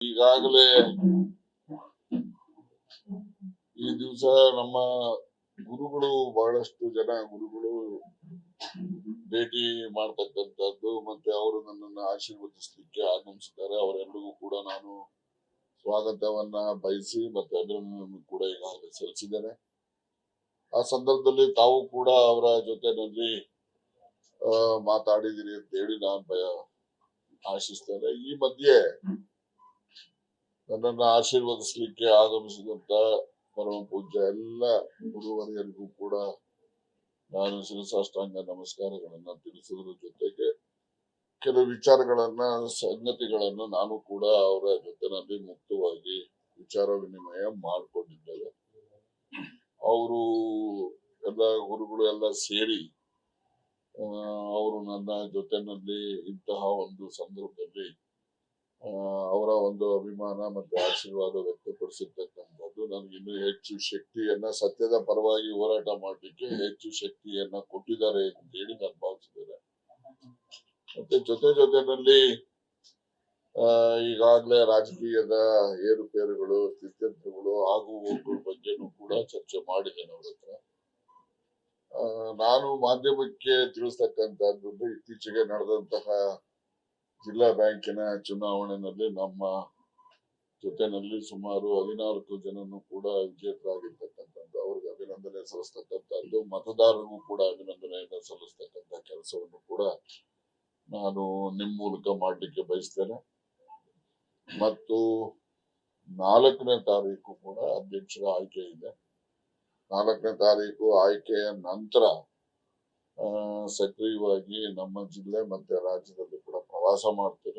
ಈಗಾಗಲೇ ಈ ದಿವಸ ನಮ್ಮ ಗುರುಗಳು ಬಹಳಷ್ಟು ಜನ ಗುರುಗಳು ಭೇಟಿ ಮಾಡ್ತಕ್ಕಂಥದ್ದು ಮತ್ತೆ ಅವರು ನನ್ನನ್ನು ಆಶೀರ್ವದಿಸಲಿಕ್ಕೆ ಆಗಮಿಸಿದ್ದಾರೆ. ಅವರೆಲ್ಲರಿಗೂ ಕೂಡ ನಾನು ಸ್ವಾಗತವನ್ನ ಬಯಸಿ ಮತ್ತೆ ಅಭಿನಂದನೆಯನ್ನು ಕೂಡ ಈಗಾಗಲೇ ಸಲ್ಲಿಸಿದ್ದೇನೆ. ಆ ಸಂದರ್ಭದಲ್ಲಿ ತಾವು ಕೂಡ ಅವರ ಜೊತೆನಲ್ಲಿ ಮಾತಾಡಿದಿರಿ ಅಂತ ಹೇಳಿ ನಾನು ಆಶಿಸ್ತೇನೆ. ಈ ಮಧ್ಯೆ ನನ್ನನ್ನು ಆಶೀರ್ವದಿಸಲಿಕ್ಕೆ ಆಗಮಿಸಿದಂತ ಪರಮ ಪೂಜ್ಯ ಎಲ್ಲ ಗುರುವರಿಯರಿಗೂ ಕೂಡ ನಾನು ಶಿರಸಾಷ್ಟಾಂಗ ನಮಸ್ಕಾರಗಳನ್ನ ತಿಳಿಸುವುದರ ಜೊತೆಗೆ ಕೆಲವು ವಿಚಾರಗಳನ್ನ ಸಂಗತಿಗಳನ್ನು ನಾನು ಕೂಡ ಅವರ ಜೊತೆನಲ್ಲಿ ಮುಕ್ತವಾಗಿ ವಿಚಾರ ವಿನಿಮಯ ಮಾಡಿಕೊಂಡಿದ್ದೇವೆ. ಅವರು ಎಲ್ಲ ಗುರುಗಳು ಎಲ್ಲ ಸೇರಿ ಅವರು ನನ್ನ ಜೊತೆನಲ್ಲಿ ಇಂತಹ ಒಂದು ಸಂದರ್ಭದಲ್ಲಿ ಅವರ ಒಂದು ಅಭಿಮಾನ ಮತ್ತೆ ಆಶೀರ್ವಾದ ವ್ಯಕ್ತಪಡಿಸಿರ್ತಕ್ಕಂಥದ್ದು ನನಗೆ ಇನ್ನೂ ಹೆಚ್ಚು ಶಕ್ತಿಯನ್ನ ಸತ್ಯದ ಪರವಾಗಿ ಹೋರಾಟ ಮಾಡಲಿಕ್ಕೆ ಹೆಚ್ಚು ಶಕ್ತಿಯನ್ನ ಕೊಟ್ಟಿದ್ದಾರೆ ಅಂತ ಹೇಳಿ ನಾನು ಭಾವಿಸಿದ್ದೇನೆ. ಮತ್ತೆ ಜೊತೆನಲ್ಲಿ ಈಗಾಗಲೇ ರಾಜಕೀಯದ ಏರುಪೇರುಗಳು ಸ್ಥಿತ್ಯಂತರಗಳು ಆಗು ಹೋಗುವ ಬಗ್ಗೆನೂ ಕೂಡ ಚರ್ಚೆ ಮಾಡಿದ್ದೇನೆ ಅವ್ರ ಹತ್ರ. ನಾನು ಮಾಧ್ಯಮಕ್ಕೆ ತಿಳಿಸ್ತಕ್ಕಂಥದ್ದು ಇತ್ತೀಚೆಗೆ ನಡೆದಂತಹ ಜಿಲ್ಲಾ ಬ್ಯಾಂಕಿನ ಚುನಾವಣೆಯಲ್ಲಿ ನಮ್ಮ ಜೊತೆನಲ್ಲಿ ಸುಮಾರು 14 ಜನನು ಕೂಡ ವಿಜೇತರಾಗಿರ್ತಕ್ಕಂಥದ್ದು, ಅವ್ರಿಗೆ ಅಭಿನಂದನೆ ಸಲ್ಲಿಸ್ತಕ್ಕಂಥದ್ದು, ಮತದಾರರಿಗೂ ಕೂಡ ಅಭಿನಂದನೆಯನ್ನು ಸಲ್ಲಿಸ್ತಕ್ಕಂಥ ಕೆಲಸವನ್ನು ಕೂಡ ನಾನು ನಿಮ್ಮ ಮೂಲಕ ಮಾಡಲಿಕ್ಕೆ ಬಯಸ್ತೇನೆ. ಮತ್ತು 4ನೇ ತಾರೀಕು ಕೂಡ ಅಧ್ಯಕ್ಷರ ಆಯ್ಕೆ ಇದೆ. 4ನೇ ತಾರೀಕು ಆಯ್ಕೆಯ ನಂತರ ಸಕ್ರಿಯವಾಗಿ ನಮ್ಮ ಜಿಲ್ಲೆ ಮತ್ತೆ ರಾಜ್ಯದಲ್ಲಿ ಕೂಡ ಪ್ರವಾಸ ಮಾಡ್ತೇನೆ.